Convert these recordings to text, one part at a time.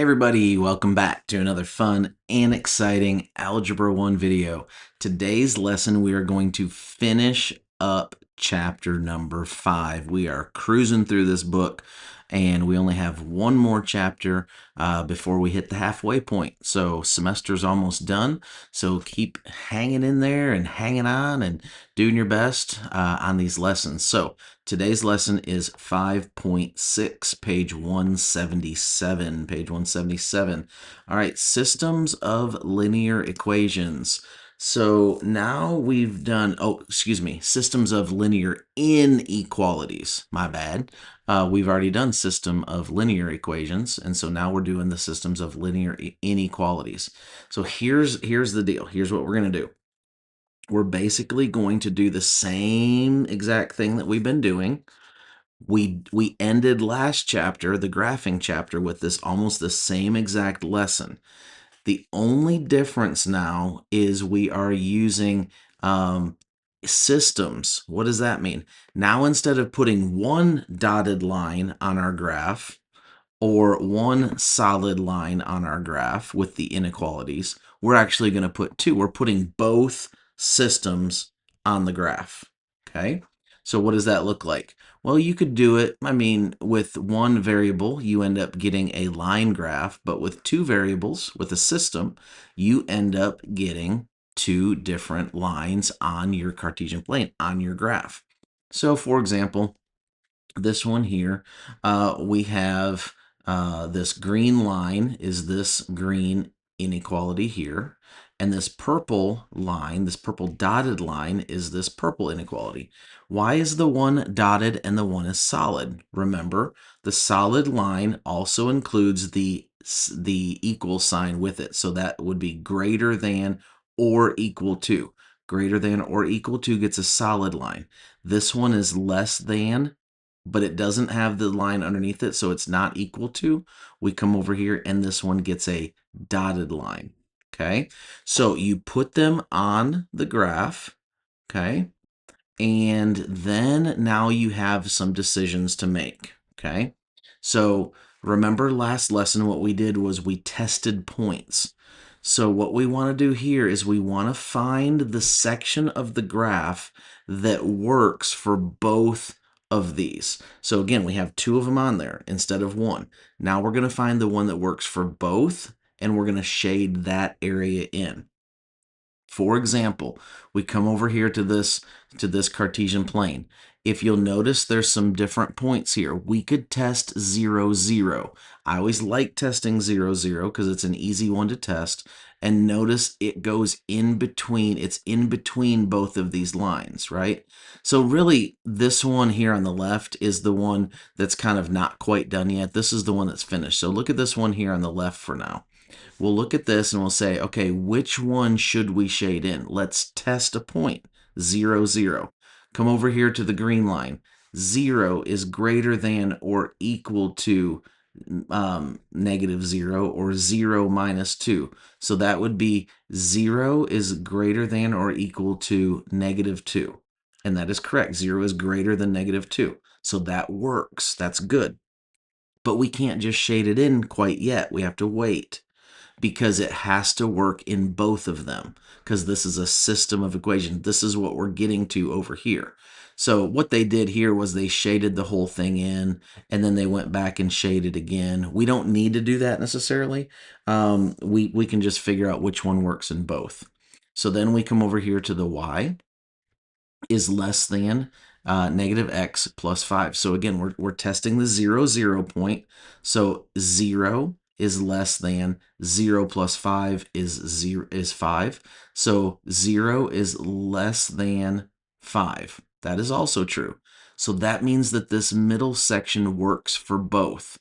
everybody, welcome back to another fun and exciting Algebra 1 video. Today's lesson we are going to finish up chapter number 5. We are cruising through this book and we only have one more chapter before we hit the halfway point. So semester's almost done, so keep hanging in there and hanging on and doing your best on these lessons. So today's lesson is 5.6, page 177. Page 177. All right, systems of linear equations. So now we've done, systems of linear inequalities. My bad. We've already done system of linear equations, and so now we're doing the systems of linear inequalities. So here's the deal. Here's what we're going to do. We're basically going to do the same exact thing that we've been doing. We ended last chapter, the graphing chapter, with this almost the same exact lesson. The only difference now is we are using systems. What does that mean? Now instead of putting one dotted line on our graph or one solid line on our graph with the inequalities, we're actually going to put two. We're putting both systems on the graph. Okay? So what does that look like? Well, you could do it, with one variable, you end up getting a line graph, but with two variables, with a system, you end up getting two different lines on your Cartesian plane, on your graph. So for example, this one here, we have this green line is this green inequality here. And this purple line, this purple dotted line, is this purple inequality. Why is the one dotted and the one is solid? Remember, the solid line also includes the equal sign with it. So that would be greater than or equal to. Greater than or equal to gets a solid line. This one is less than, but it doesn't have the line underneath it, so it's not equal to. We come over here and this one gets a dotted line. Okay, so you put them on the graph, okay, and then now you have some decisions to make, okay? So remember last lesson what we did was we tested points. So what we want to do here is we want to find the section of the graph that works for both of these. So again, we have two of them on there instead of one. Now we're going to find the one that works for both, and we're going to shade that area in. For example, we come over here to this Cartesian plane. If you'll notice, there's some different points here. We could test 0, 0. I always like testing 0, 0 because it's an easy one to test. And notice it goes in between. It's in between both of these lines, right? So really, this one here on the left is the one that's kind of not quite done yet. This is the one that's finished. So look at this one here on the left for now. We'll look at this and we'll say, okay, which one should we shade in? Let's test a point, 0, 0. Come over here to the green line. 0 is greater than or equal to negative 0 or 0 minus 2. So that would be 0 is greater than or equal to negative 2. And that is correct. 0 is greater than negative 2. So that works. That's good. But we can't just shade it in quite yet. We have to wait, because it has to work in both of them, because this is a system of equations. This is what we're getting to over here. So what they did here was they shaded the whole thing in, and then they went back and shaded again. We don't need to do that necessarily. We can just figure out which one works in both. So then we come over here to the y is less than negative x plus 5. So again, we're testing the 0, 0 point. So 0 is less than 0 plus 5 is 5. So 0 is less than 5. That is also true. So that means that this middle section works for both.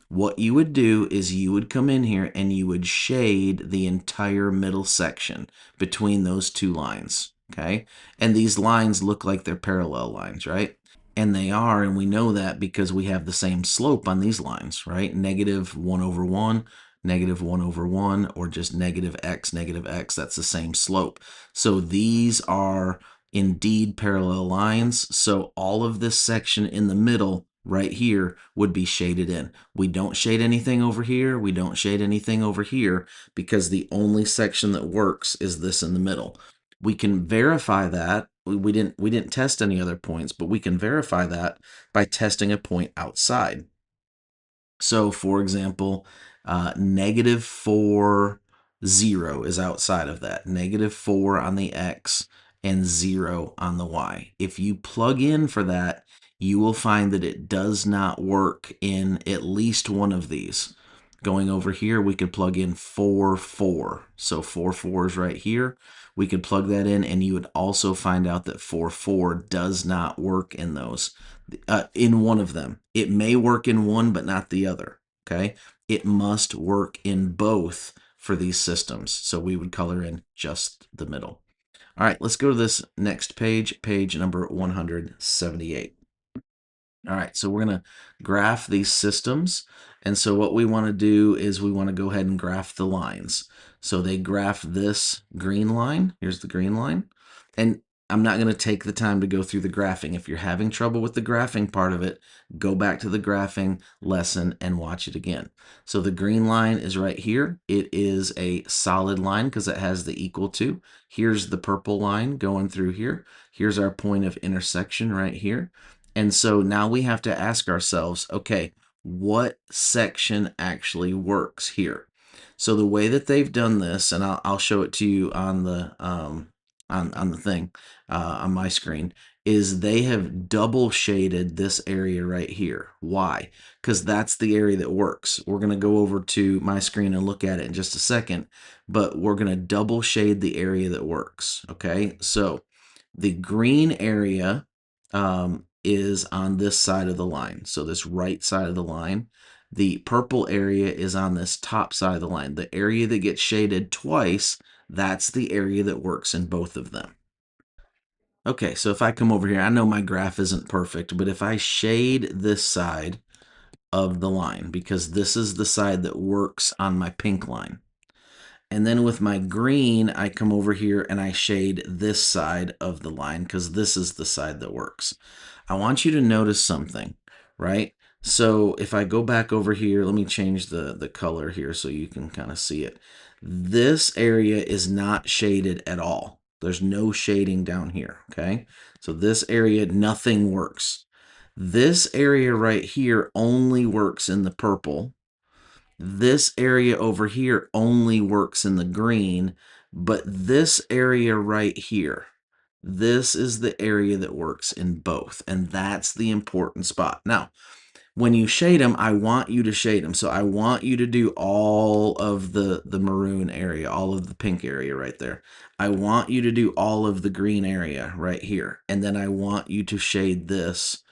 What you would do is you would come in here and you would shade the entire middle section between those two lines, okay? And these lines look like they're parallel lines, right? And they are, and we know that because we have the same slope on these lines, right? Negative 1 over 1, negative 1 over 1, or just negative x, that's the same slope. So these are indeed parallel lines. So all of this section in the middle right here would be shaded in. We don't shade anything over here. We don't shade anything over here because the only section that works is this in the middle. We can verify that. We didn't test any other points, but we can verify that by testing a point outside. So, for example, -4, 0 is outside of that. -4 on the x and 0 on the y. If you plug in for that, you will find that it does not work in at least one of these. Going over here, we could plug in 4, 4. So 4, 4 is right here. We could plug that in, and you would also find out that 4, 4 does not work in those. In one of them. It may work in one, but not the other. Okay. It must work in both for these systems. So we would color in just the middle. All right, let's go to this next page, page number 178. All right, so we're going to graph these systems. And so what we want to do is we want to go ahead and graph the lines. So they graph this green line. Here's the green line. And I'm not going to take the time to go through the graphing. If you're having trouble with the graphing part of it, go back to the graphing lesson and watch it again. So the green line is right here. It is a solid line because it has the equal to. Here's the purple line going through here. Here's our point of intersection right here. And so now we have to ask ourselves, okay, what section actually works here? So the way that they've done this, and I'll show it to you on the on the thing on my screen, is they have double shaded this area right here. Why? Because that's the area that works. We're going to go over to my screen and look at it in just a second, but we're going to double shade the area that works. Okay, so the green area is on this side of the line. So this right side of the line. The purple area is on this top side of the line. The area that gets shaded twice, that's the area that works in both of them. Okay, so if I come over here, I know my graph isn't perfect, but if I shade this side of the line, because this is the side that works on my pink line, and then with my green, I come over here and I shade this side of the line because this is the side that works. I want you to notice something, right? So if I go back over here, let me change the color here so you can kind of see it. This area is not shaded at all. There's no shading down here, okay? So this area, nothing works. This area right here only works in the purple. This area over here only works in the green, but this area right here, this is the area that works in both, and that's the important spot. Now, when you shade them, I want you to shade them. So I want you to do all of the maroon area, all of the pink area right there. I want you to do all of the green area right here. And then I want you to shade this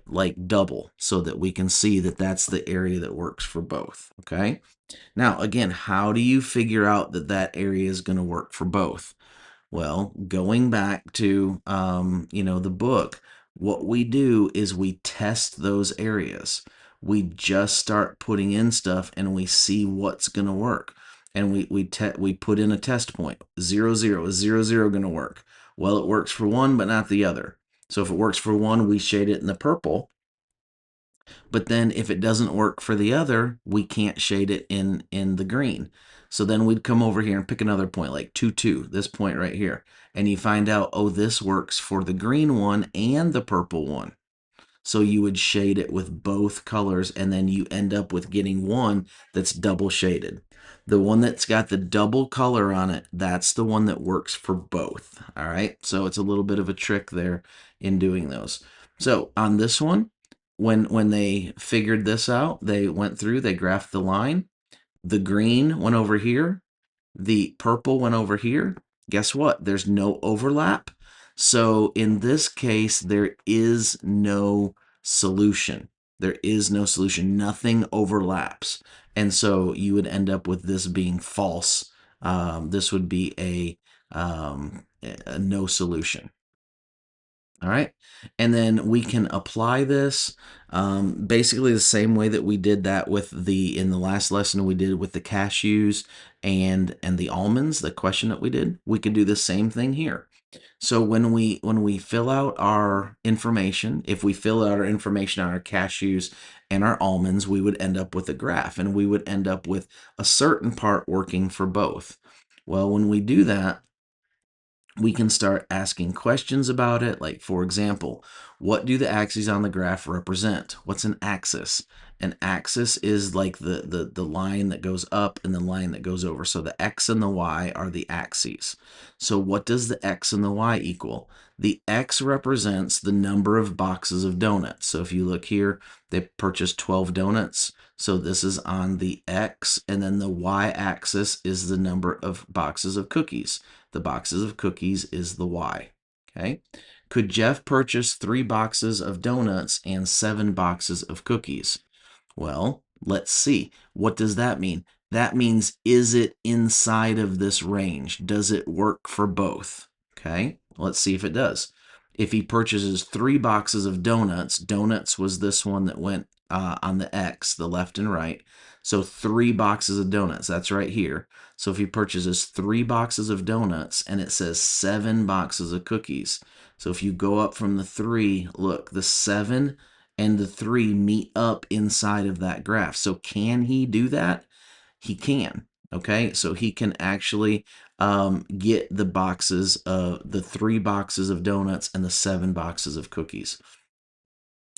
like double so that we can see that that's the area that works for both. Okay. Now, again, how do you figure out that that area is going to work for both? Well, going back to the book, what we do is we test those areas. We just start putting in stuff and we see what's going to work. And we put in a test point. 0, 0. Is 0, 0 going to work? Well, it works for one, but not the other. So if it works for one, we shade it in the purple. But then if it doesn't work for the other, we can't shade it in the green. So then we'd come over here and pick another point like 2, 2, this point right here. And you find out, oh, this works for the green one and the purple one. So you would shade it with both colors, and then you end up with getting one that's double shaded. The one that's got the double color on it, that's the one that works for both. All right, so it's a little bit of a trick there in doing those. So on this one, when they figured this out, they went through, they graphed the line. The green went over here, the purple went over here. Guess what? There's no overlap. So in this case, there is no solution. There is no solution. Nothing overlaps. And so you would end up with this being false. This would be a no solution. All right. And then we can apply this basically the same way that we did that with in the last lesson we did with the cashews and the almonds, the question that we did. We could do the same thing here. So when we fill out our information, if we fill out our information on our cashews and our almonds, we would end up with a graph, and we would end up with a certain part working for both. Well, when we do that, we can start asking questions about it. Like, for example, what do the axes on the graph represent? What's an axis? An axis is like the line that goes up and the line that goes over. So the x and the y are the axes. So what does the x and the y equal? The x represents the number of boxes of donuts. So if you look here, they purchased 12 donuts. So this is on the x, and then the y-axis is the number of boxes of cookies. The boxes of cookies is the y. Okay. Could Jeff purchase 3 boxes of donuts and 7 boxes of cookies? Well, let's see. What does that mean? That means, is it inside of this range? Does it work for both? Okay, let's see if it does. If he purchases 3 boxes of donuts, donuts was this one that went on the X, the left and right. So 3 boxes of donuts, that's right here. So if he purchases 3 boxes of donuts and it says 7 boxes of cookies. So if you go up from the 3, look, the 7 and the 3 meet up inside of that graph. So can he do that? He can. Okay, so he can actually get the boxes of the 3 boxes of donuts and the 7 boxes of cookies.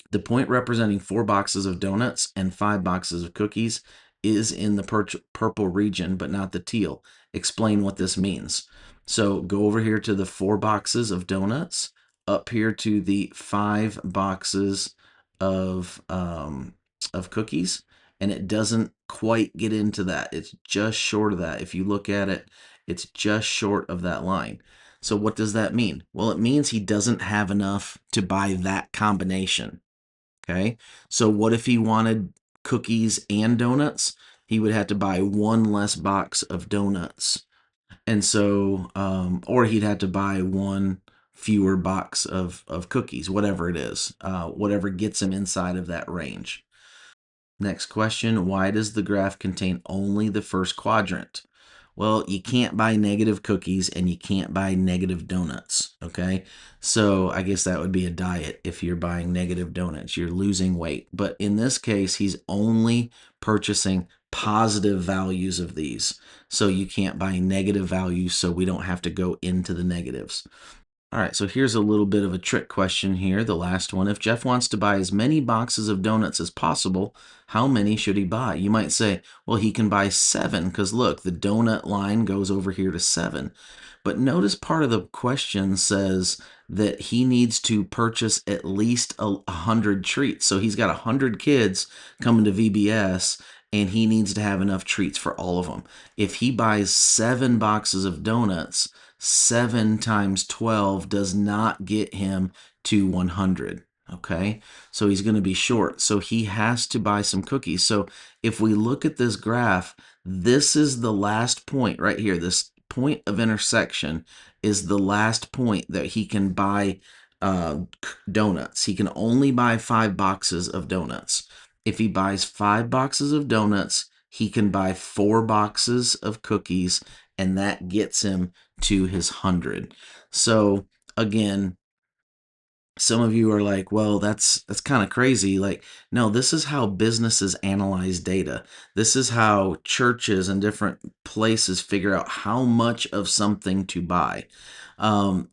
The point representing 4 boxes of donuts and 5 boxes of cookies is in the purple region, but not the teal. Explain what this means. So go over here to the 4 boxes of donuts, up here to the 5 boxes of cookies, and it doesn't quite get into that. It's just short of that. If you look at it, it's just short of that line. So what does that mean? Well, it means he doesn't have enough to buy that combination. Okay. So what if he wanted cookies and donuts? He would have to buy 1 less box of donuts. And so, or he'd have to buy 1 fewer box of cookies, whatever it is, whatever gets him inside of that range. Next question, why does the graph contain only the first quadrant? Well, you can't buy negative cookies and you can't buy negative donuts, okay? So I guess that would be a diet if you're buying negative donuts. You're losing weight. But in this case, he's only purchasing positive values of these. So you can't buy negative values, so we don't have to go into the negatives. All right, so here's a little bit of a trick question here, the last one. If Jeff wants to buy as many boxes of donuts as possible, how many should he buy? You might say, well, he can buy 7 because look, the donut line goes over here to 7. But notice part of the question says that he needs to purchase at least 100 treats. So he's got 100 kids coming to VBS, and he needs to have enough treats for all of them. If he buys 7 boxes of donuts, 7 times 12 does not get him to 100. Okay, so he's going to be short. So he has to buy some cookies. So if we look at this graph, this is the last point right here. This point of intersection is the last point that he can buy donuts. He can only buy 5 boxes of donuts. If he buys 5 boxes of donuts, he can buy 4 boxes of cookies, and that gets him to his 100. So again, some of you are like, well, that's kind of crazy. Like, no, this is how businesses analyze data. This is how churches and different places figure out how much of something to buy.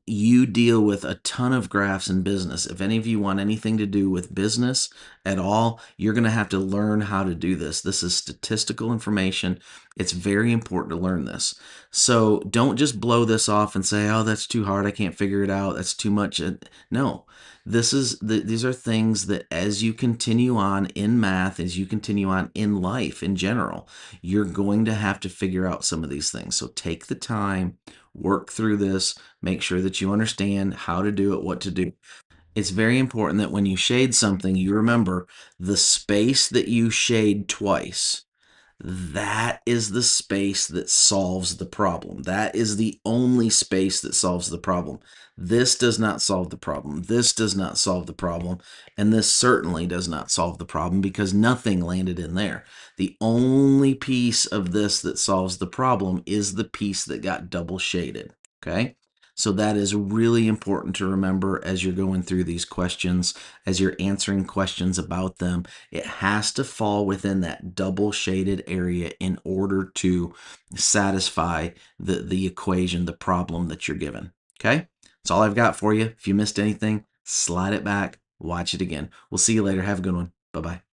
You deal with a ton of graphs in business. If any of you want anything to do with business at all, you're going to have to learn how to do this. This is statistical information. It's very important to learn this. So don't just blow this off and say, oh, that's too hard. I can't figure it out. That's too much. No, these are things that as you continue on in math, as you continue on in life in general, you're going to have to figure out some of these things. So take the time, work through this, make sure that you understand how to do it, what to do. It's very important that when you shade something, you remember the space that you shade twice. That is the space that solves the problem. That is the only space that solves the problem. This does not solve the problem. This does not solve the problem. And this certainly does not solve the problem because nothing landed in there. The only piece of this that solves the problem is the piece that got double shaded. Okay? So that is really important to remember as you're going through these questions, as you're answering questions about them. It has to fall within that double shaded area in order to satisfy the equation, the problem that you're given. Okay? That's all I've got for you. If you missed anything, slide it back, watch it again. We'll see you later. Have a good one. Bye bye.